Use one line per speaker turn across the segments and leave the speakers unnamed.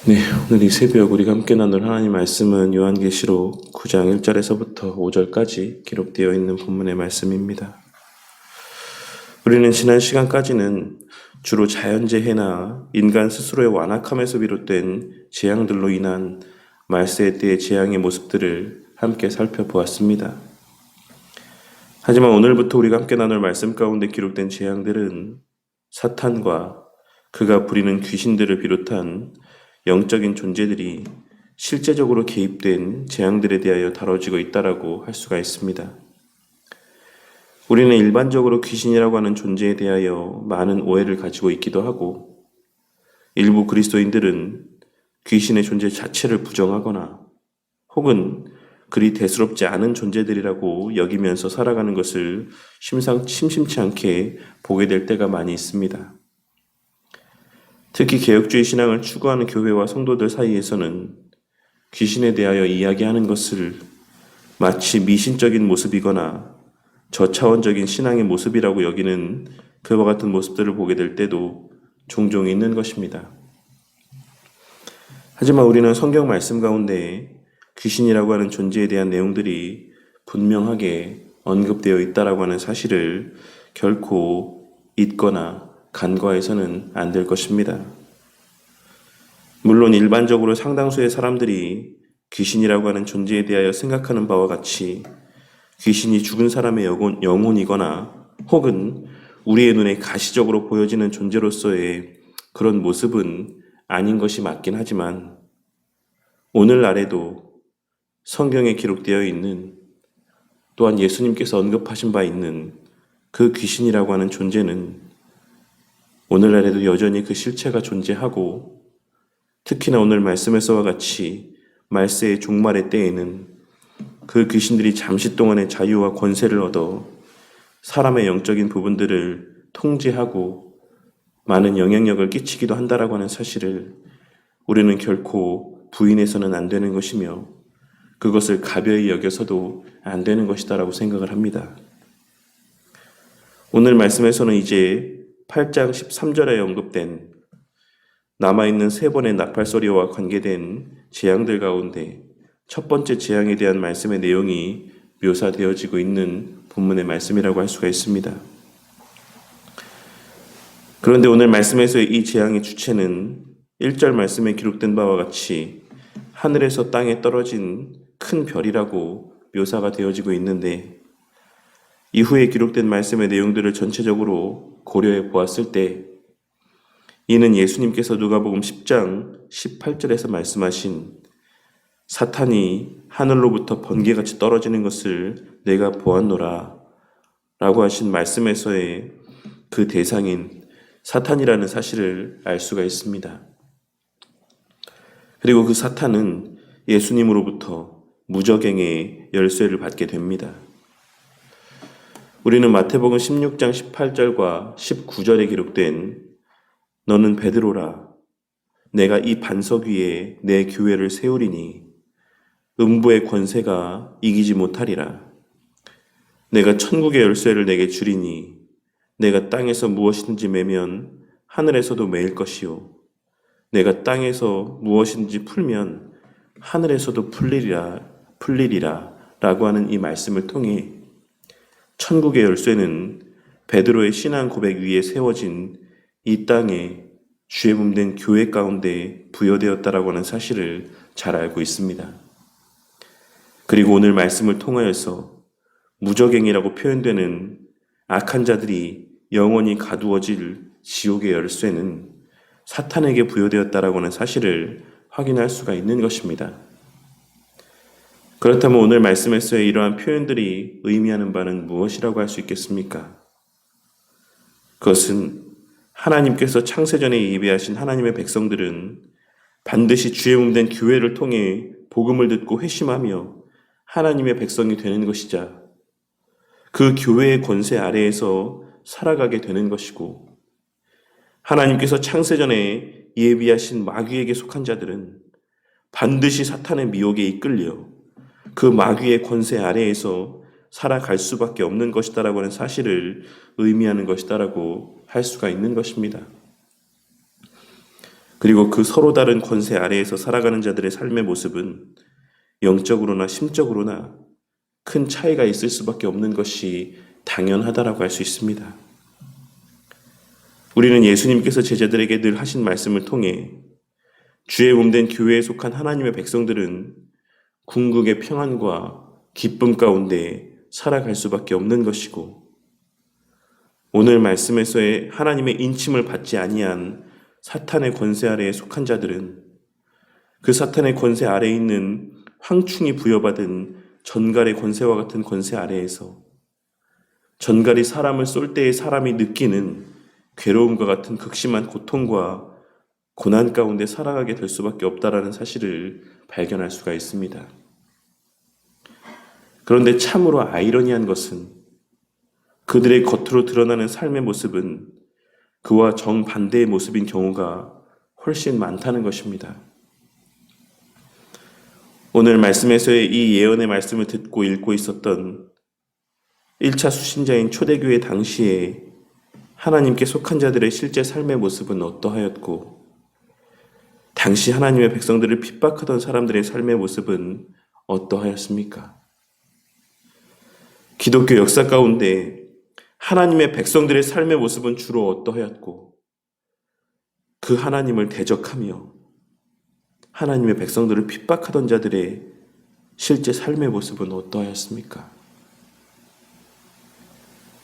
네, 오늘 이 새벽 우리가 함께 나눌 하나님 말씀은 요한계시록 9장 1절에서부터 5절까지 기록되어 있는 본문의 말씀입니다. 우리는 지난 시간까지는 주로 자연재해나 인간 스스로의 완악함에서 비롯된 재앙들로 인한 말세에 대해 재앙의 모습들을 함께 살펴보았습니다. 하지만 오늘부터 우리가 함께 나눌 말씀 가운데 기록된 재앙들은 사탄과 그가 부리는 귀신들을 비롯한 영적인 존재들이 실제적으로 개입된 재앙들에 대하여 다뤄지고 있다라고 할 수가 있습니다. 우리는 일반적으로 귀신이라고 하는 존재에 대하여 많은 오해를 가지고 있기도 하고, 일부 그리스도인들은 귀신의 존재 자체를 부정하거나 혹은 그리 대수롭지 않은 존재들이라고 여기면서 살아가는 것을 심심치 않게 보게 될 때가 많이 있습니다. 특히 개혁주의 신앙을 추구하는 교회와 성도들 사이에서는 귀신에 대하여 이야기하는 것을 마치 미신적인 모습이거나 저차원적인 신앙의 모습이라고 여기는 그와 같은 모습들을 보게 될 때도 종종 있는 것입니다. 하지만 우리는 성경 말씀 가운데 귀신이라고 하는 존재에 대한 내용들이 분명하게 언급되어 있다라고 하는 사실을 결코 잊거나 간과해서는 안 될 것입니다. 물론 일반적으로 상당수의 사람들이 귀신이라고 하는 존재에 대하여 생각하는 바와 같이 귀신이 죽은 사람의 영혼이거나 혹은 우리의 눈에 가시적으로 보여지는 존재로서의 그런 모습은 아닌 것이 맞긴 하지만, 오늘날에도 성경에 기록되어 있는, 또한 예수님께서 언급하신 바 있는 그 귀신이라고 하는 존재는 오늘날에도 여전히 그 실체가 존재하고, 특히나 오늘 말씀에서와 같이 말세의 종말의 때에는 그 귀신들이 잠시 동안의 자유와 권세를 얻어 사람의 영적인 부분들을 통제하고 많은 영향력을 끼치기도 한다라고 하는 사실을 우리는 결코 부인해서는 안 되는 것이며, 그것을 가벼이 여겨서도 안 되는 것이다라고 생각을 합니다. 오늘 말씀에서는 이제 8장 13절에 언급된 남아있는 3번의 나팔소리와 관계된 재앙들 가운데 첫 번째 재앙에 대한 말씀의 내용이 묘사되어지고 있는 본문의 말씀이라고 할 수가 있습니다. 그런데 오늘 말씀에서의 이 재앙의 주체는 1절 말씀에 기록된 바와 같이 하늘에서 땅에 떨어진 큰 별이라고 묘사가 되어지고 있는데, 이후에 기록된 말씀의 내용들을 전체적으로 고려해 보았을 때 이는 예수님께서 누가복음 10장 18절에서 말씀하신 사탄이 하늘로부터 번개같이 떨어지는 것을 내가 보았노라 라고 하신 말씀에서의 그 대상인 사탄이라는 사실을 알 수가 있습니다. 그리고 그 사탄은 예수님으로부터 무저갱의 열쇠를 받게 됩니다. 우리는 마태복음 16장 18절과 19절에 기록된 너는 베드로라, 내가 이 반석 위에 내 교회를 세우리니 음부의 권세가 이기지 못하리라. 내가 천국의 열쇠를 내게 주리니 내가 땅에서 무엇이든지 매면 하늘에서도 매일 것이요, 내가 땅에서 무엇이든지 풀면 하늘에서도 풀리리라 라고 하는 이 말씀을 통해 천국의 열쇠는 베드로의 신앙 고백 위에 세워진 이 땅에 주의 몸된 교회 가운데 부여되었다라고 하는 사실을 잘 알고 있습니다. 그리고 오늘 말씀을 통하여서 무저갱이라고 표현되는 악한 자들이 영원히 가두어질 지옥의 열쇠는 사탄에게 부여되었다라고 하는 사실을 확인할 수가 있는 것입니다. 그렇다면 오늘 말씀에서의 이러한 표현들이 의미하는 바는 무엇이라고 할 수 있겠습니까? 그것은 하나님께서 창세전에 예비하신 하나님의 백성들은 반드시 주의 몸된 교회를 통해 복음을 듣고 회심하며 하나님의 백성이 되는 것이자 그 교회의 권세 아래에서 살아가게 되는 것이고, 하나님께서 창세전에 예비하신 마귀에게 속한 자들은 반드시 사탄의 미혹에 이끌려 그 마귀의 권세 아래에서 살아갈 수밖에 없는 것이다라고 하는 사실을 의미하는 것이다라고 할 수가 있는 것입니다. 그리고 그 서로 다른 권세 아래에서 살아가는 자들의 삶의 모습은 영적으로나 심적으로나 큰 차이가 있을 수밖에 없는 것이 당연하다라고 할 수 있습니다. 우리는 예수님께서 제자들에게 늘 하신 말씀을 통해 주의 몸된 교회에 속한 하나님의 백성들은 궁극의 평안과 기쁨 가운데 살아갈 수밖에 없는 것이고, 오늘 말씀에서의 하나님의 인침을 받지 아니한 사탄의 권세 아래에 속한 자들은 그 사탄의 권세 아래에 있는 황충이 부여받은 전갈의 권세와 같은 권세 아래에서 전갈이 사람을 쏠 때의 사람이 느끼는 괴로움과 같은 극심한 고통과 고난 가운데 살아가게 될 수밖에 없다라는 사실을 발견할 수가 있습니다. 그런데 참으로 아이러니한 것은 그들의 겉으로 드러나는 삶의 모습은 그와 정반대의 모습인 경우가 훨씬 많다는 것입니다. 오늘 말씀에서의 이 예언의 말씀을 듣고 읽고 있었던 1차 수신자인 초대교회 당시에 하나님께 속한 자들의 실제 삶의 모습은 어떠하였고, 당시 하나님의 백성들을 핍박하던 사람들의 삶의 모습은 어떠하였습니까? 기독교 역사 가운데 하나님의 백성들의 삶의 모습은 주로 어떠하였고, 그 하나님을 대적하며 하나님의 백성들을 핍박하던 자들의 실제 삶의 모습은 어떠하였습니까?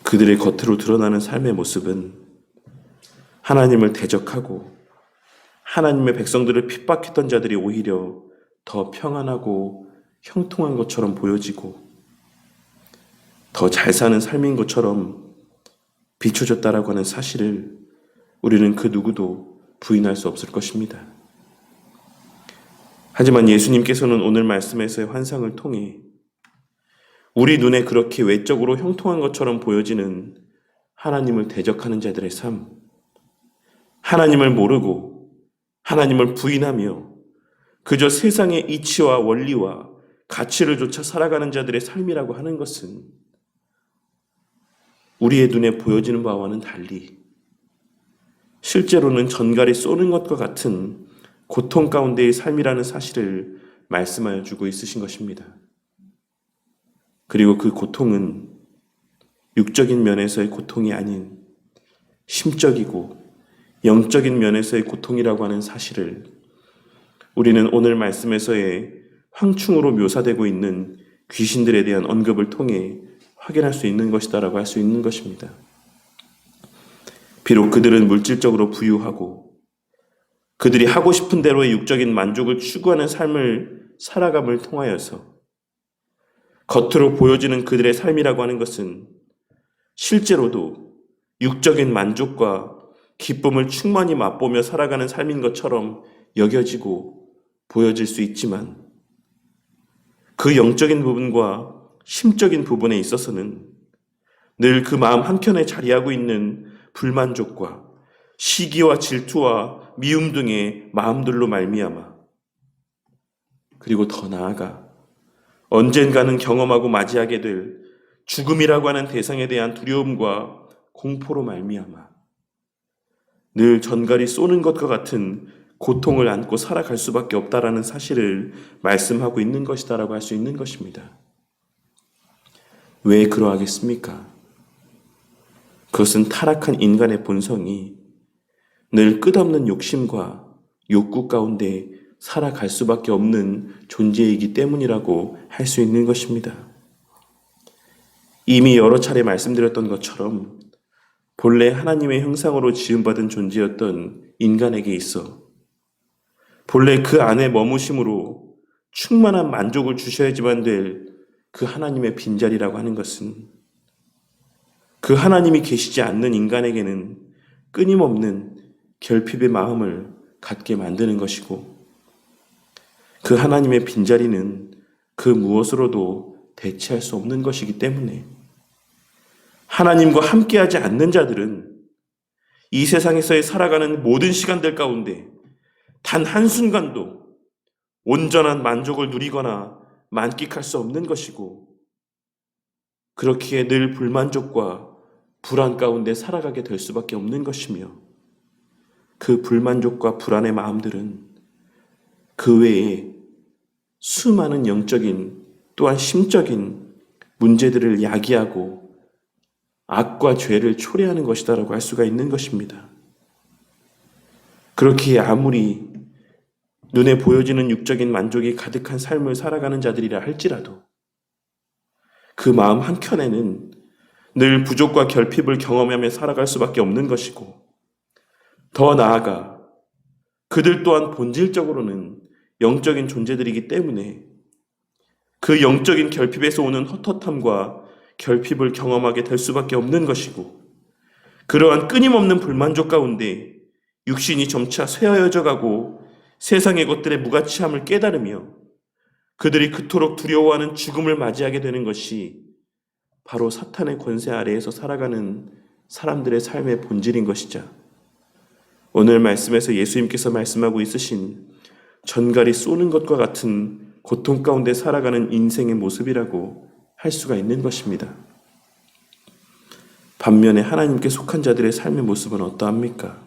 그들의 겉으로 드러나는 삶의 모습은 하나님을 대적하고 하나님의 백성들을 핍박했던 자들이 오히려 더 평안하고 형통한 것처럼 보여지고 더 잘 사는 삶인 것처럼 비춰졌다라고 하는 사실을 우리는 그 누구도 부인할 수 없을 것입니다. 하지만 예수님께서는 오늘 말씀에서의 환상을 통해 우리 눈에 그렇게 외적으로 형통한 것처럼 보여지는 하나님을 대적하는 자들의 삶, 하나님을 모르고 하나님을 부인하며 그저 세상의 이치와 원리와 가치를 좇아 살아가는 자들의 삶이라고 하는 것은 우리의 눈에 보여지는 바와는 달리 실제로는 전갈이 쏘는 것과 같은 고통 가운데의 삶이라는 사실을 말씀하여 주고 있으신 것입니다. 그리고 그 고통은 육적인 면에서의 고통이 아닌 심적이고 영적인 면에서의 고통이라고 하는 사실을 우리는 오늘 말씀에서의 황충으로 묘사되고 있는 귀신들에 대한 언급을 통해 확인할 수 있는 것이다라고 할 수 있는 것입니다. 비록 그들은 물질적으로 부유하고 그들이 하고 싶은 대로의 육적인 만족을 추구하는 삶을 살아감을 통하여서 겉으로 보여지는 그들의 삶이라고 하는 것은 실제로도 육적인 만족과 기쁨을 충만히 맛보며 살아가는 삶인 것처럼 여겨지고 보여질 수 있지만 그 영적인 부분과 심적인 부분에 있어서는 늘 그 마음 한켠에 자리하고 있는 불만족과 시기와 질투와 미움 등의 마음들로 말미암아 그리고 더 나아가 언젠가는 경험하고 맞이하게 될 죽음이라고 하는 대상에 대한 두려움과 공포로 말미암아 늘 전갈이 쏘는 것과 같은 고통을 안고 살아갈 수밖에 없다라는 사실을 말씀하고 있는 것이다라고 할 수 있는 것입니다. 왜 그러하겠습니까? 그것은 타락한 인간의 본성이 늘 끝없는 욕심과 욕구 가운데 살아갈 수밖에 없는 존재이기 때문이라고 할 수 있는 것입니다. 이미 여러 차례 말씀드렸던 것처럼 본래 하나님의 형상으로 지음받은 존재였던 인간에게 있어 본래 그 안에 머무심으로 충만한 만족을 주셔야지만 될 그 하나님의 빈자리라고 하는 것은 그 하나님이 계시지 않는 인간에게는 끊임없는 결핍의 마음을 갖게 만드는 것이고 그 하나님의 빈자리는 그 무엇으로도 대체할 수 없는 것이기 때문에 하나님과 함께하지 않는 자들은 이 세상에서의 살아가는 모든 시간들 가운데 단 한순간도 온전한 만족을 누리거나 만끽할 수 없는 것이고 그렇기에 늘 불만족과 불안 가운데 살아가게 될 수밖에 없는 것이며 그 불만족과 불안의 마음들은 그 외에 수많은 영적인 또한 심적인 문제들을 야기하고 악과 죄를 초래하는 것이다라고 할 수가 있는 것입니다. 그렇기에 아무리 눈에 보여지는 육적인 만족이 가득한 삶을 살아가는 자들이라 할지라도 그 마음 한켠에는 늘 부족과 결핍을 경험하며 살아갈 수밖에 없는 것이고, 더 나아가 그들 또한 본질적으로는 영적인 존재들이기 때문에 그 영적인 결핍에서 오는 헛헛함과 결핍을 경험하게 될 수밖에 없는 것이고, 그러한 끊임없는 불만족 가운데 육신이 점차 쇠하여져 가고 세상의 것들의 무가치함을 깨달으며 그들이 그토록 두려워하는 죽음을 맞이하게 되는 것이 바로 사탄의 권세 아래에서 살아가는 사람들의 삶의 본질인 것이자, 오늘 말씀에서 예수님께서 말씀하고 있으신 전갈이 쏘는 것과 같은 고통 가운데 살아가는 인생의 모습이라고 할 수가 있는 것입니다. 반면에 하나님께 속한 자들의 삶의 모습은 어떠합니까?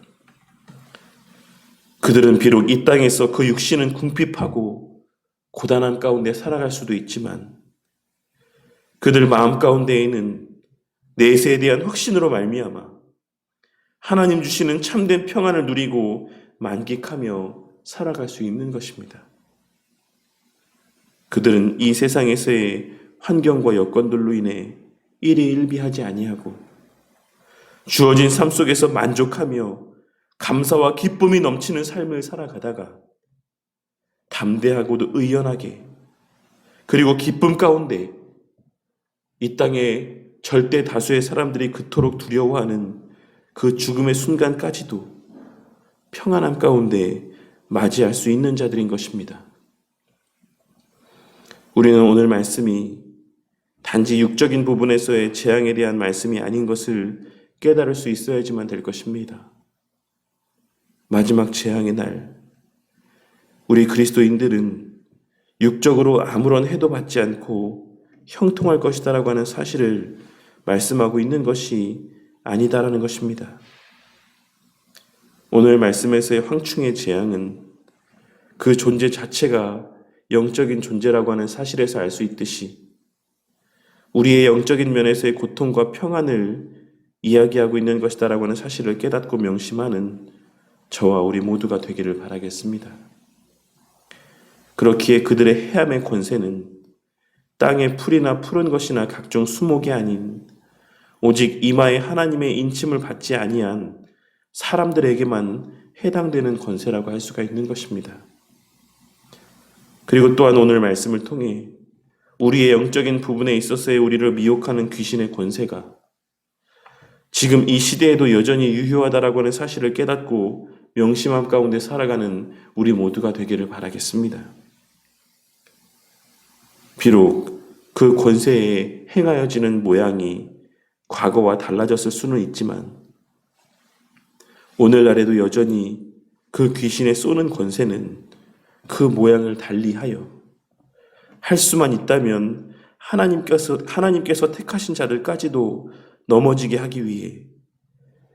그들은 비록 이 땅에서 그 육신은 궁핍하고 고단한 가운데 살아갈 수도 있지만 그들 마음 가운데에는 내세에 대한 확신으로 말미암아 하나님 주시는 참된 평안을 누리고 만끽하며 살아갈 수 있는 것입니다. 그들은 이 세상에서의 환경과 여건들로 인해 일희일비하지 아니하고 주어진 삶 속에서 만족하며 감사와 기쁨이 넘치는 삶을 살아가다가 담대하고도 의연하게, 그리고 기쁨 가운데 이 땅의 절대 다수의 사람들이 그토록 두려워하는 그 죽음의 순간까지도 평안함 가운데 맞이할 수 있는 자들인 것입니다. 우리는 오늘 말씀이 단지 육적인 부분에서의 재앙에 대한 말씀이 아닌 것을 깨달을 수 있어야지만 될 것입니다. 마지막 재앙의 날, 우리 그리스도인들은 육적으로 아무런 해도 받지 않고 형통할 것이다라고 하는 사실을 말씀하고 있는 것이 아니다라는 것입니다. 오늘 말씀에서의 황충의 재앙은 그 존재 자체가 영적인 존재라고 하는 사실에서 알 수 있듯이 우리의 영적인 면에서의 고통과 평안을 이야기하고 있는 것이다라고 하는 사실을 깨닫고 명심하는 저와 우리 모두가 되기를 바라겠습니다. 그렇기에 그들의 해함의 권세는 땅의 풀이나 푸른 것이나 각종 수목이 아닌 오직 이마에 하나님의 인침을 받지 아니한 사람들에게만 해당되는 권세라고 할 수가 있는 것입니다. 그리고 또한 오늘 말씀을 통해 우리의 영적인 부분에 있어서의 우리를 미혹하는 귀신의 권세가 지금 이 시대에도 여전히 유효하다라고 하는 사실을 깨닫고 명심함 가운데 살아가는 우리 모두가 되기를 바라겠습니다. 비록 그 권세에 행하여지는 모양이 과거와 달라졌을 수는 있지만 오늘날에도 여전히 그 귀신의 쏘는 권세는 그 모양을 달리하여 할 수만 있다면 하나님께서 택하신 자들까지도 넘어지게 하기 위해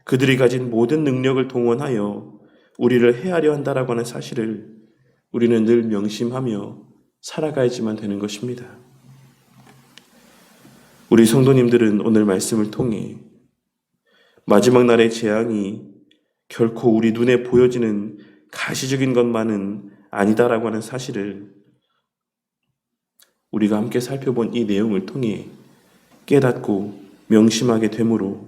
그들이 가진 모든 능력을 동원하여 우리를 해하려 한다라고 하는 사실을 우리는 늘 명심하며 살아가야지만 되는 것입니다. 우리 성도님들은 오늘 말씀을 통해 마지막 날의 재앙이 결코 우리 눈에 보여지는 가시적인 것만은 아니다라고 하는 사실을 우리가 함께 살펴본 이 내용을 통해 깨닫고 명심하게 되므로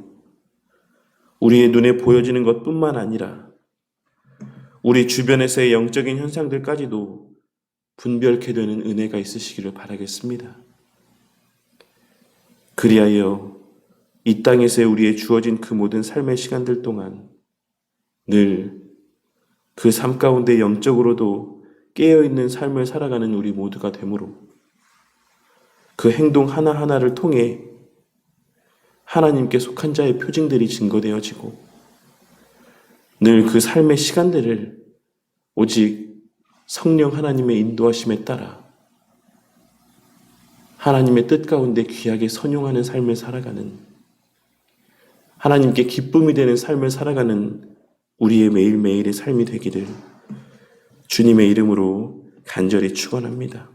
우리의 눈에 보여지는 것뿐만 아니라 우리 주변에서의 영적인 현상들까지도 분별케 되는 은혜가 있으시기를 바라겠습니다. 그리하여 이 땅에서 우리의 주어진 그 모든 삶의 시간들 동안 늘 그 삶 가운데 영적으로도 깨어있는 삶을 살아가는 우리 모두가 되므로 그 행동 하나하나를 통해 하나님께 속한 자의 표징들이 증거되어지고 늘 그 삶의 시간들을 오직 성령 하나님의 인도하심에 따라 하나님의 뜻 가운데 귀하게 선용하는 삶을 살아가는, 하나님께 기쁨이 되는 삶을 살아가는 우리의 매일매일의 삶이 되기를 주님의 이름으로 간절히 축원합니다.